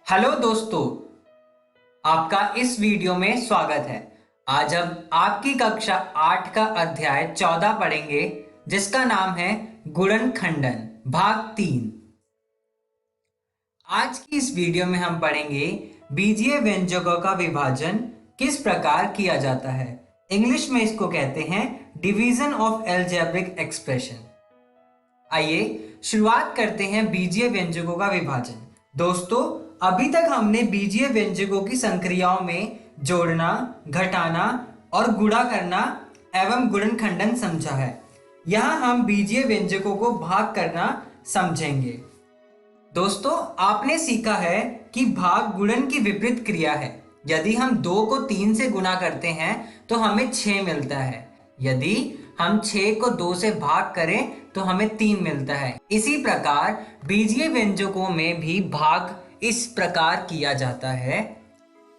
Hello दोस्तों, आपका इस वीडियो में स्वागत है। आज हम आपकी कक्षा 8 का अध्याय 14 पढ़ेंगे, जिसका नाम है गुणनखंडन भाग 3। आज की इस वीडियो में हम पढ़ेंगे बीजीय व्यंजकों का विभाजन किस प्रकार किया जाता है। इंग्लिश में इसको कहते हैं डिवीजन ऑफ अलजेब्रिक एक्सप्रेशन। आइए शुरुआत करते हैं बीजीय व्यंजकों का विभाजन। दोस्तों, अभी तक हमने बीजीय व्यंजकों की संक्रियाओं में जोड़ना, घटाना और गुणा करना एवं गुणनखंडन समझा है। यहाँ हम बीजीय व्यंजकों को भाग करना समझेंगे। दोस्तों, आपने सीखा है कि भाग गुणन की विपरीत क्रिया है। यदि हम 2 को 3 से गुणा करते हैं तो हमें 6 मिलता है। यदि हम 6 को 2 से भाग करें तो हमें 3 मिलता है। इसी प्रकार बीजीय व्यंजकों में भी भाग इस प्रकार किया जाता है।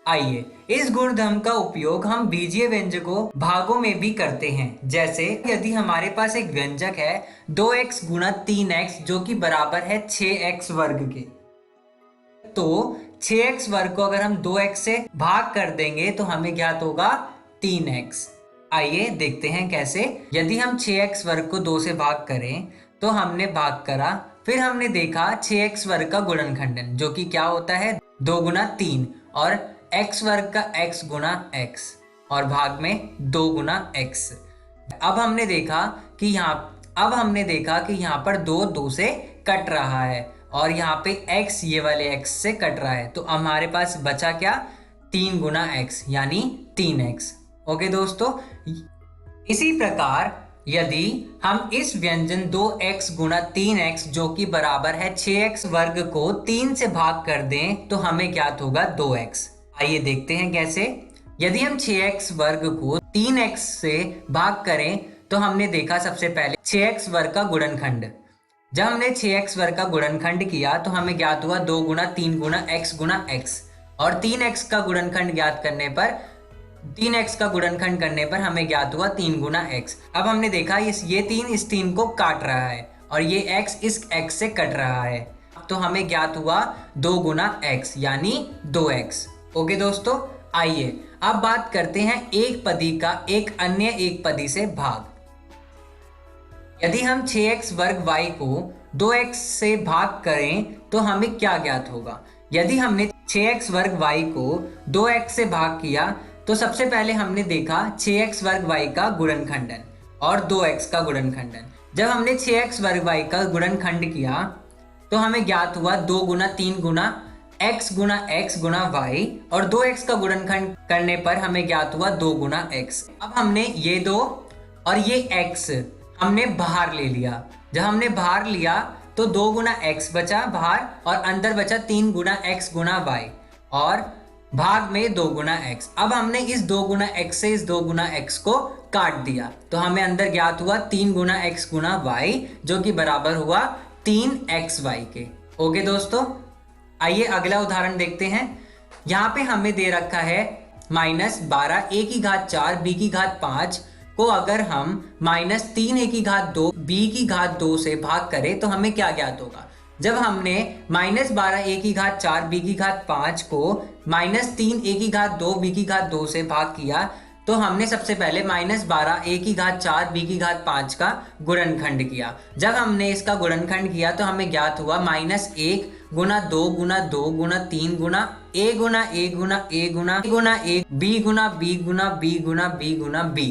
आइए इस गुणधर्म का उपयोग हम बीजीय व्यंजकों भागों में भी करते हैं। जैसे यदि हमारे पास एक व्यंजक है 2x गुणा 3x जो कि बराबर है 6x वर्ग के, तो 6x वर्ग को अगर हम 2x से भाग कर देंगे तो हमें ज्ञात होगा 3x। आइए देखते हैं कैसे। यदि हम 6x वर्ग को 2 से भाग करें तो हमने भाग करा, फिर हमने देखा 6x वर्ग का गुणनखंडन जो कि क्या होता है 2 गुना 3 और x वर्ग का x गुना x और भाग में 2 गुना x। अब हमने देखा कि यहाँ पर 2 से कट रहा है और यहाँ पे x ये वाले x से कट रहा है, तो हमारे पास बचा क्या 3 गुना x यानी 3x। ओके दोस्तों, इसी प्रकार यदि हम इस व्यंजन 2x गुना 3x जो कि बराबर है 6x वर्ग को 3 से भाग कर दें तो हमें ज्ञात होगा 2x। आइए देखते हैं कैसे। यदि हम 6x वर्ग को 3x से भाग करें तो हमने देखा सबसे पहले 6x वर्ग का गुणनखंड। जब हमने 6x वर्ग का गुणनखंड किया तो हमें ज्ञात हुआ 2 गुना 3 गुना x और 3x का गुणनखंड ज्ञात करने पर 3x का गुणनखंड करने पर हमें ज्ञात हुआ 3 गुना x। अब हमने देखा ये 3 इस 3 को काट रहा है और ये x इस x से कट रहा है, तो हमें ज्ञात हुआ 2 गुना x यानी 2x। ओके दोस्तों, आइए अब बात करते हैं एक पदी का एक अन्य एक पदी से भाग। यदि हम 6x वर्ग y को 2x से भाग करें तो हमें क्या ज्ञात होगा। यदि हमने 6x वर्ग y को 2x से भाग किया तो सबसे पहले हमने देखा 6x वर्ग y का गुणनखंडन और 2x का गुणनखंडन। जब हमने 6x वर्ग y का गुणनखंड किया तो हमें ज्ञात हुआ 2 गुना 3 गुना x गुना y और 2x का गुणनखंड करने पर हमें ज्ञात हुआ 2 गुना x। अब हमने ये 2 और ये x हमने बाहर ले लिया। जब हमने बाहर लिया तो 2 गुना x बचा बाहर और अंदर बचा 3 गुना x गुना y और भाग में 2 गुना x। अब हमने इस 2 गुना x से इस 2 गुना x को काट दिया तो हमें अंदर ज्ञात हुआ 3 गुना x गुना y जो कि बराबर हुआ 3xy के। ओके दोस्तों, आइए अगला उदाहरण देखते हैं। यहाँ पे हमें दे रखा है -12 a की घात 4 b की घात 5 को अगर हम -3 a की घात 2 b की घात 2 से भाग करें तो हमें क्या ज्ञात होगा। जब हमने -12 a की घात 4 b की घात 5 को -3 a की घात 2 b की घात 2 से भाग किया तो हमने सबसे पहले -12 a की घात 4 b की घात 5 का गुणनखंड किया। जब हमने इसका गुणनखंड किया तो हमें ज्ञात हुआ -1 गुना 2 गुना 2 गुना 3 गुना a Guna a Guna a Guna a Guna a b Guna b Guna b Guna b Guna b।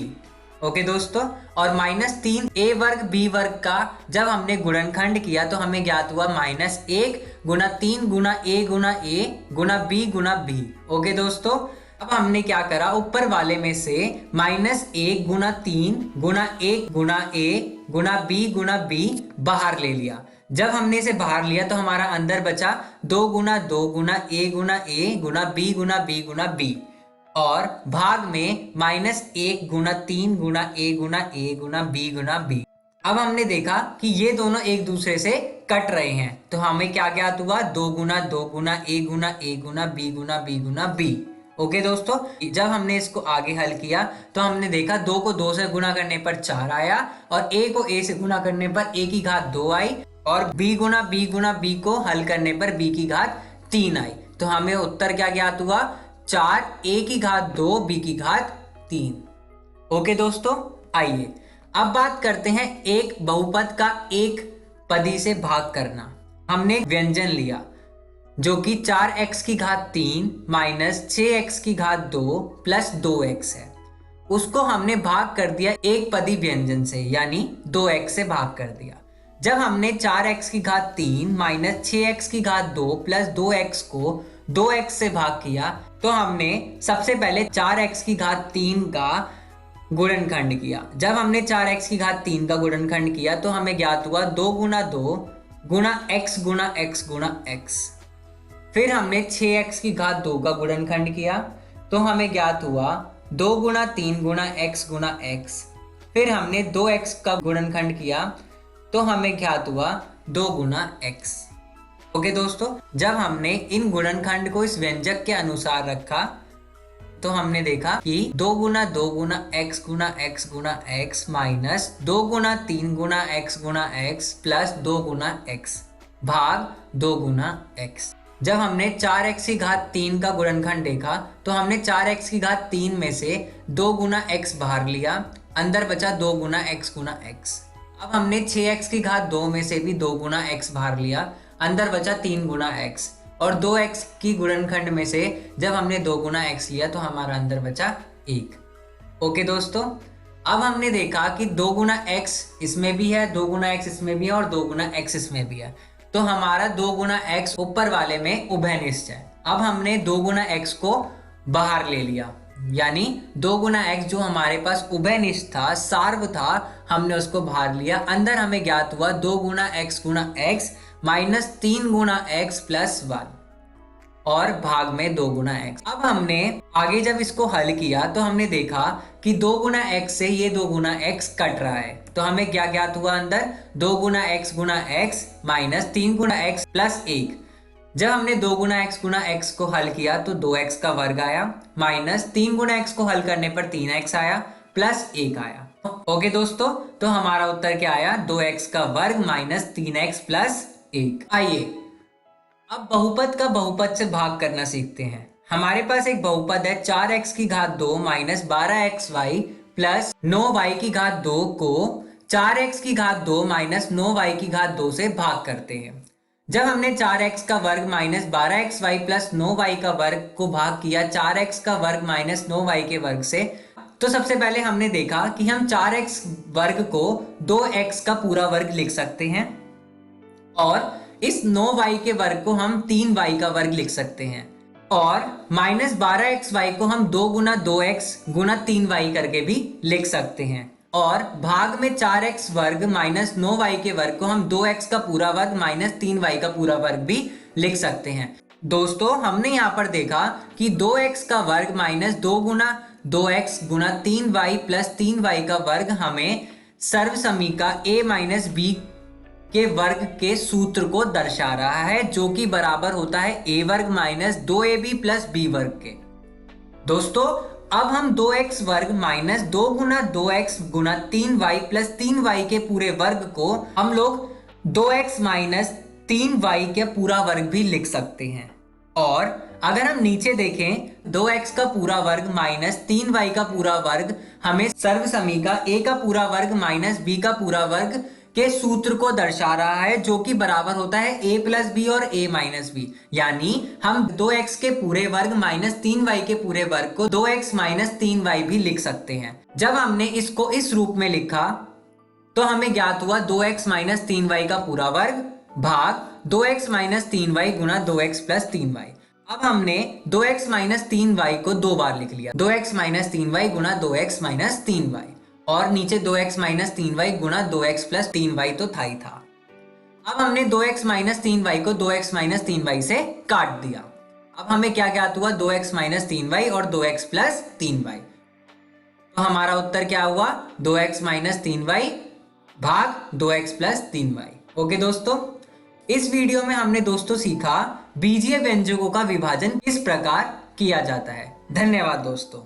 Okay दोस्तों, और -3 a वर्ग b वर्ग का जब हमने गुणनखंड किया तो हमें ज्ञात हुआ -1 गुना 3 गुना a Guna a Guna b Guna b। Okay दोस्तों, अब हमने क्या करा, ऊपर वाले में से -1 गुना 3 गुना 1 गुना a Guna b Guna b बाहर ले लिया। जब हमने इसे बाहर लिया तो हमारा अंदर बचा 2 गुना 2 गुना a Guna a Guna b Guna b Guna b और भाग में -1 गुना 3 गुना a Guna a Guna b Guna b। अब हमने देखा कि ये दोनों एक दूसरे से कट रहे हैं तो हमें क्या ज्ञात हुआ 2 गुना 2 गुना a Guna a Guna b Guna b Guna b। Okay दोस्तों, जब हमने इसको आगे हल किया तो हमने देखा 2 को 2 से गुना करने पर 4 आया और a को a से गुना करने पर a की घात 2 आई और b गुना b को हल करने पर b की घात 3 आई। तो हमें उत्तर क्या ज्ञात हुआ, 4 a की घात 2 b की घात 3। ओके दोस्तों, आइए अब बात करते हैं एक बहुपद का एक पदी से भाग करना। हमने व्यंजन लिया जो कि 4x की घात 3 माइनस 6x की घात 2 प्लस 2x है। उसको हमने भाग कर दिया एक पदी व्यंजन से, यानी 2x से भाग कर दिया। जब हमने 4x की घात 3 माइनस 6x की घात 2 प्लस 2x को 2x से भाग किया तो हमने सबसे पहले 4x की घात 3 का गुणनखंड किया। जब हमने 4x की घात 3 का गुणनखंड किया तो हमें ज्ञात हुआ 2 गुना 2 गुना x गुना x गुना x। फिर हमने 6x की घात 2 का गुणनखंड किया तो हमें ज्ञात हुआ 2 गुना 3 गुना x गुना x। फिर हमने 2x का गुणनखंड किया तो हमें ज्ञात हुआ 2 गुना x। ओके दोस्तों, जब हमने इन गुणनखंड को इस व्यंजक के अनुसार रखा तो हमने देखा कि 2 गुना x गुना x गुना x माइनस 2 गुना 3 गुना x गुना x प्लस 2 गुना x भाग 2 गुना x। जब हमने 4x की घात 3 का गुणनखंड देखा तो हमने 4x की घात 3 में से 2 गुना x बाहर लिया, अंदर बचा 2 गुना x गुना x। अब हमने 6x की घात 2 में से भी 2 गुना x बाहर लिया, अंदर बचा 3 गुना x। और 2x की गुणनखंड में से जब हमने 2 गुना x लिया तो हमारा अंदर बचा 1। ओके दोस्तों, अब हमने देखा कि 2 गुना x इसमें भी है, 2 गुना x इसमें भी है और 2 गुना x इसमें भी है, तो हमारा 2 गुना x ऊपर वाले में उभयनिष्ठ है। अब हमने 2 गुना x को बाहर ले लिया, यानी 2 गुना x जो हमारे पास उभयनिष्ठ था, सार्व था, हमने उसको बाहर लिया। अंदर हमें ज्ञात हुआ 2 गुना x माइनस 3 गुना x प्लस 1 और भाग में 2 गुना x। अब हमने आगे जब इसको हल किया तो हमने देखा कि 2 गुना x से ये 2 गुना x कट रहा है, तो हमें क्या ज्ञात हुआ अंदर 2 गुना x माइनस 3 गुना x प्लस 1। जब हमने 2 गुना x को हल किया तो 2x का वर्ग आया, माइनस 3 गुना x को हल करने पर 3x आया प्लस 1 आया। ओके दोस्तों, तो हमारा उत्तर क्या आया, 2x का वर्ग माइनस 3x प्लस 1। आइए अब बहुपद का बहुपद से भाग करना सीखते हैं। हमारे पास एक बहुपद है 4x की घात 2 माइनस 12xy प्लस 9y की घात 2 को 4x की घात 2 माइनस 9y की घात 2 से भाग करते हैं। जब हमने 4x का वर्ग माइनस 12xy प्लस 9y का वर्ग को भाग किया 4x का वर्ग माइनस 9y के वर्ग से, तो सबसे पहले हमने देखा कि हम 4x वर्ग को 2x का पूरा वर्ग लिख सकते हैं और इस 9y के वर्ग को हम 3y का वर्ग लिख सकते हैं और माइनस 12xy को हम 2 गुना 2x गुना 3y करके भी लिख सकते हैं और भाग में 4x वर्ग माइनस 9y के वर्ग को हम 2x का पूरा वर्ग माइनस 3y का पूरा वर्ग भी लिख सकते हैं। दोस्तों, हमने यहाँ पर देखा कि 2x का वर्ग माइनस 2 गुना 2x गुना 3y प्लस 3y का वर्ग हमें सर्वसमीका a माइनस b के वर्ग के सूत्र को दर्शा रहा है, जो कि बराबर होता है a वर्ग माइनस 2ab प्लस b वर्ग के। दोस्तों, अब हम 2x वर्ग माइनस 2 गुना 2x गुना 3y प्लस 3y के पूरे वर्ग को हम लोग 2x माइनस 3y के पूरा वर्ग भी लिख सकते हैं। और अगर हम नीचे देखें 2x का पूरा वर्ग माइनस 3y का पूरा वर्ग हमें सर्वसमीका a का पूरा वर्ग माइनस b का पूरा वर्ग के सूत्र को दर्शा रहा है, जो कि बराबर होता है a प्लस बी और a माइनस बी। यानी हम 2x के पूरे वर्ग माइनस 3y के पूरे वर्ग को 2x माइनस 3y भी लिख सकते हैं। जब हमने इसको इस रूप में लिखा तो हमें ज्ञात हुआ 2x माइनस 3y का पूरा वर्ग भाग 2x माइनस 3y गुना 2x प्लस 3y। अब हमने 2x माइनस 3y को 2 बार लिख लिया, 2x माइनस 3y गुना 2x माइनस 3y और नीचे 2x माइनस 3y गुना 2x प्लस 3y तो था ही था। अब हमने 2x माइनस 3y को 2x माइनस 3y से काट दिया। अब हमें क्या ज्ञात हुआ 2x माइनस 3y और 2x प्लस 3y। तो हमारा उत्तर क्या हुआ 2x माइनस 3y भाग 2x प्लस 3y। ओके दोस्तों, इस वीडियो में हमने दोस्तों सीखा बीजीय व्यंजकों का विभाजन किस प्रकार किया जाता है। धन्यवाद दोस्तों।